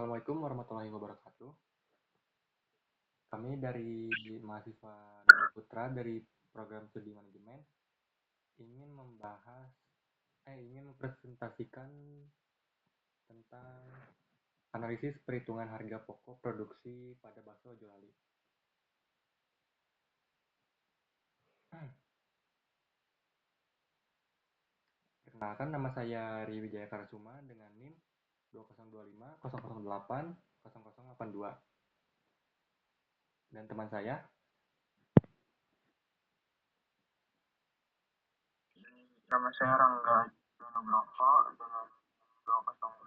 Assalamualaikum warahmatullahi wabarakatuh. Kami dari mahasiswa Putra dari program studi manajemen ingin ingin mempresentasikan tentang analisis perhitungan harga pokok produksi pada bakso Jolali. Perkenalkan, nama saya Ri Wijaya Karasuma dengan NIM 202500080082. Dan teman saya, Nama saya Rangga Nugroho dengan 2025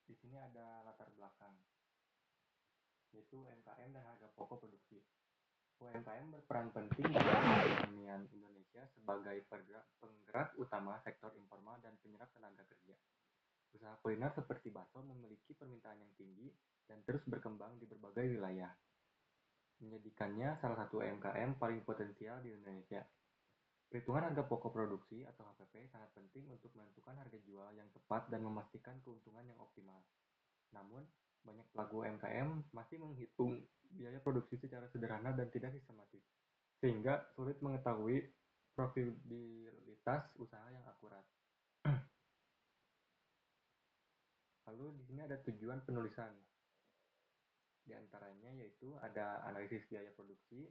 di sini ada latar belakang, yaitu UMKM dan harga pokok produksi. UMKM berperan penting dalam perekonomian Indonesia sebagai penggerak utama sektor informal dan penyerap tenaga kerja. Usaha kuliner seperti bakso memiliki permintaan yang tinggi dan terus berkembang di berbagai wilayah, menjadikannya salah satu UMKM paling potensial di Indonesia. Perhitungan harga pokok produksi atau HPP sangat penting untuk menentukan harga jual yang tepat dan memastikan keuntungan yang optimal. Namun, banyak pelaku UMKM masih menghitung biaya produksi secara sederhana dan tidak sistematis, sehingga sulit mengetahui profitabilitas usaha yang akurat. Lalu di sini ada tujuan penulisan. Di antaranya yaitu ada analisis biaya produksi,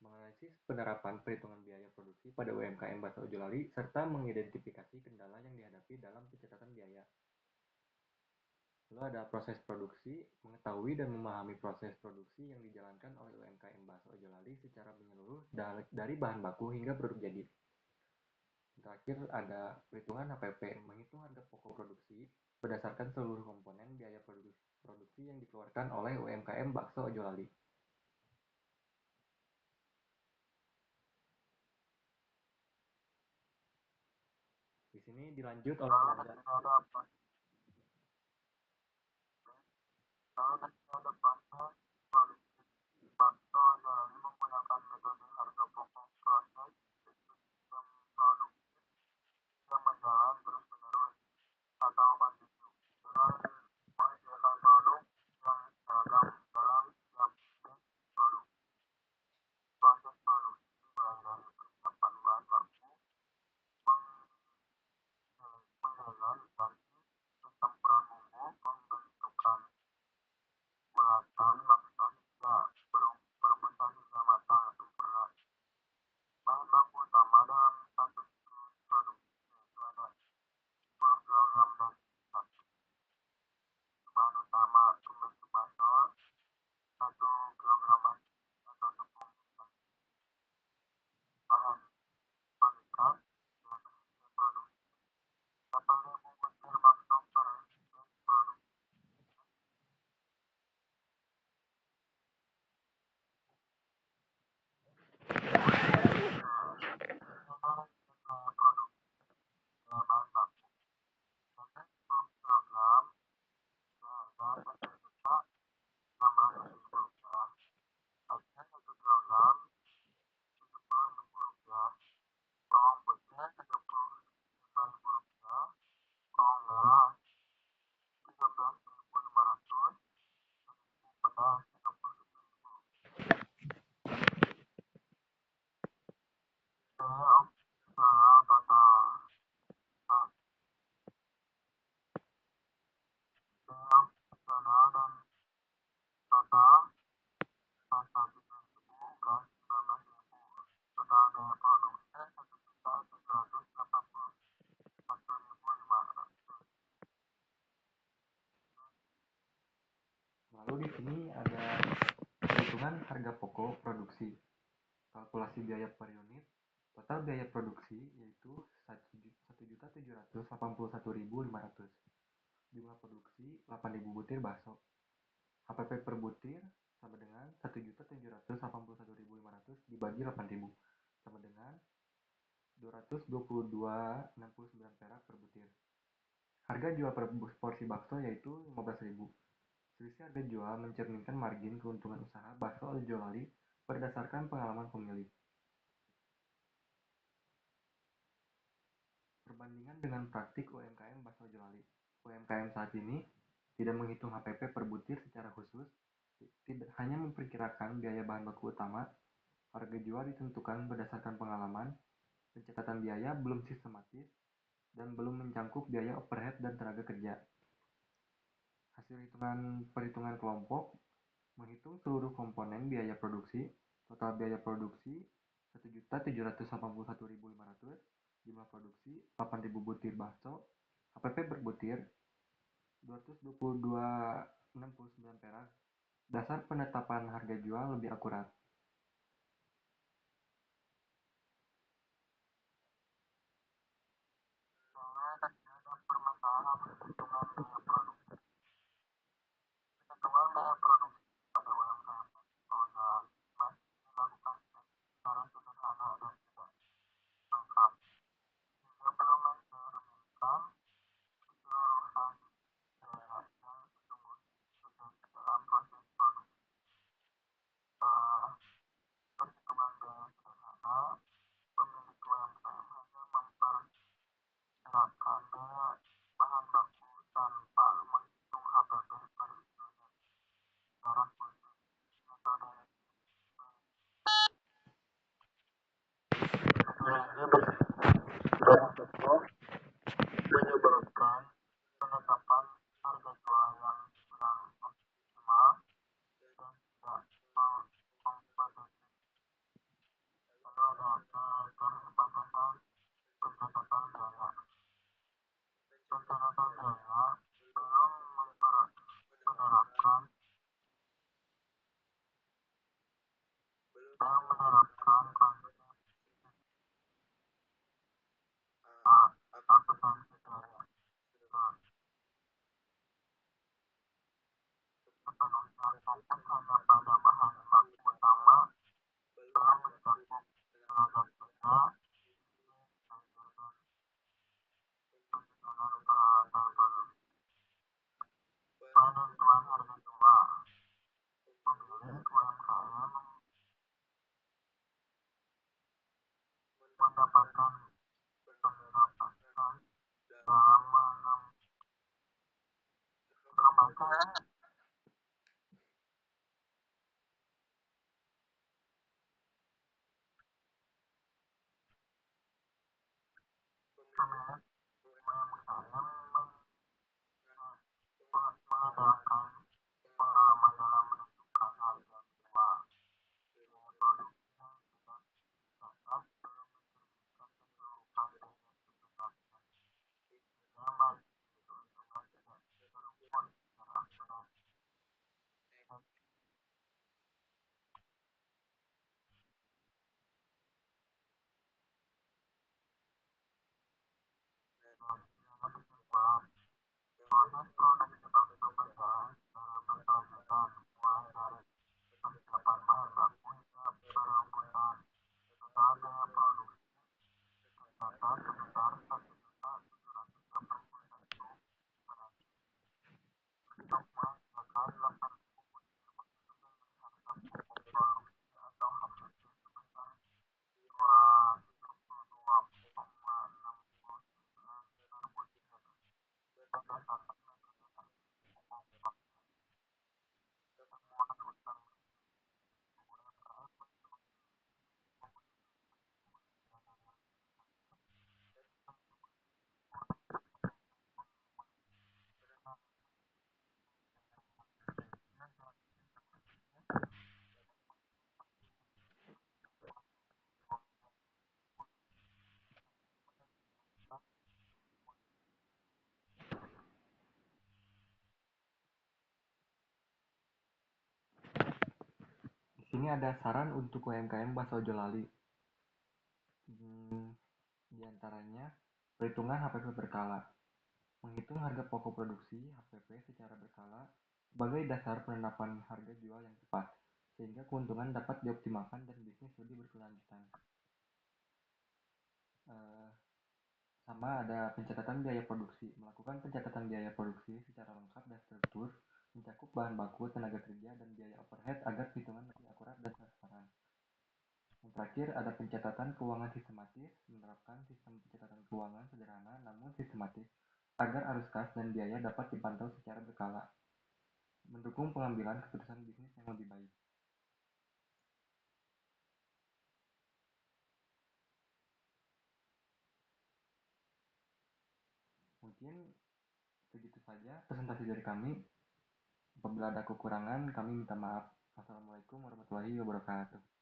menganalisis penerapan perhitungan biaya produksi pada UMKM Bakso Jolali, serta mengidentifikasi kendala yang dihadapi dalam pencatatan biaya. Lalu ada proses produksi, mengetahui dan memahami proses produksi yang dijalankan oleh UMKM Bakso Jolali secara menyeluruh dari bahan baku hingga produk jadi. Terakhir ada perhitungan HPP, menghitung harga pokok produksi berdasarkan seluruh komponen biaya produksi yang dikeluarkan oleh UMKM Bakso Jolali. Di sini dilanjut oleh menggunakan metode harga pokok proses produk yang berjalan terus-menerus atau kontinu dengan menyediakan produk yang seragam dalam setiap jenis produk. Proses produksi mulai dari persiapan bahan baku, penilaian dan pencampuran bumbu, pembentukan bulatan langsung hingga perebusan hingga matang sempurna. Bahan baku utama dalam satu siklus produksi yaitu ada 10 kg daging sapi. Bahan utama pembentuk bakso 1 kg atau tepung sapi. Bahan panikan yang menjadi produksi 8.000 butir bakso per unit produksi. Bahan baku daging 10 kg seharga Rp1.600.000, sapinya 1 kg Rp70.000, bawang putih Rp35.000, bawang merah Rp13.500, pedas Rp31.000. Biaya operasional total biaya operasional dan total Rp1.000, gas Rp19.000, total biaya produksi Rp1.781.500. Lalu di sini ada perhitungan harga pokok produksi, kalkulasi biaya per unit, total biaya produksi yaitu Rp1.781.500, jumlah produksi 8.000 butir bakso, HPP per butir sama dengan Rp1.781.500 dibagi 8.000 sama dengan Rp222,69 per butir. Harga jual per porsi bakso yaitu Rp15.000. Selisih harga jual mencerminkan margin keuntungan usaha Bakso Jolali berdasarkan pengalaman pemilik. Perbandingan dengan praktik UMKM Baso Jolali. UMKM saat ini tidak menghitung HPP per butir secara khusus, tidak hanya memperkirakan biaya bahan baku utama. Harga jual ditentukan berdasarkan pengalaman, pencatatan biaya belum sistematis, dan belum mencangkup biaya overhead dan tenaga kerja. Hasil perhitungan kelompok menghitung seluruh komponen biaya produksi, total biaya produksi 1.781.500, jumlah produksi 8.000 butir bakso, HPP berbutir 222,69 perak. Dasar penetapan harga jual lebih akurat. Sebenarnya tidak ada permasalahan perhitungan biaya produksi. Perhitungan biaya produksi pada UMKM Baso masih dilakukan secara sederhana dan tidak lengkap, hingga belum mencerminkan keseluruhan biaya yang sesungguhnya terjadi dalam proses produksi. Perhitungan biaya sederhana, pemilik UMKM hanya memperkirakan biaya bahan baku tanpa menghitung HPP per unit. Secara khusus, metode ini berisiko menyebabkan penetapan harga jual yang kurang optimal dan tidak kompetitif. Lalu ada keterbatasan pencatatan biaya. Pencatatan biaya belum menerapkan konsep akuntansi biaya. Sepenuhnya fokus hanya pada bahan baku utama, belum mencakup tenaga kerja, air, dan penyusunan peralatan produksi. Penentuan harga jual. Pemilik UMKM mendapatkan pendapatan dalam mengembangkan pemilik UMKM mengandalkan pengalaman dalam menentukan harga jual. Biaya produksi yang tidak dicatat belum mencerminkan keseluruhan biaya sebenarnya, sehingga margin keuntungan tidak terukur secara akurat. Secara kesimpulan, proses produksi bakso berjalan secara berkelanjutan, mulai dari persiapan bahan baku hingga perambutan. Total biaya produksi tercatat sebesar 1.781.500. Untuk mengerjakan 8.000 butir bakso dengan harga pokok produksi atau HPP sebesar 22,69 per butir. Berdasarkan metode terhitung pokok bakso, temuan utang UMKM mencapai 5,9 miliar dari penjualan produk sebagai pengeluaran dan Di sini ada saran untuk UMKM Baso Jolali. Di antaranya, perhitungan HPP berkala. Menghitung harga pokok produksi HPP secara berkala sebagai dasar penetapan harga jual yang tepat, sehingga keuntungan dapat dioptimalkan dan bisnis lebih berkelanjutan. Sama ada pencatatan biaya produksi. Melakukan pencatatan biaya produksi secara lengkap dan struktur, mencakup bahan baku, tenaga kerja, dan biaya overhead agar hitungan lebih akurat dan transparan. Yang terakhir ada pencatatan keuangan sistematis, menerapkan sistem pencatatan keuangan sederhana namun sistematis agar arus kas dan biaya dapat dipantau secara berkala, mendukung pengambilan keputusan bisnis yang lebih baik. Mungkin segitu saja presentasi dari kami. Apabila ada kekurangan, kami minta maaf. Wassalamualaikum warahmatullahi wabarakatuh.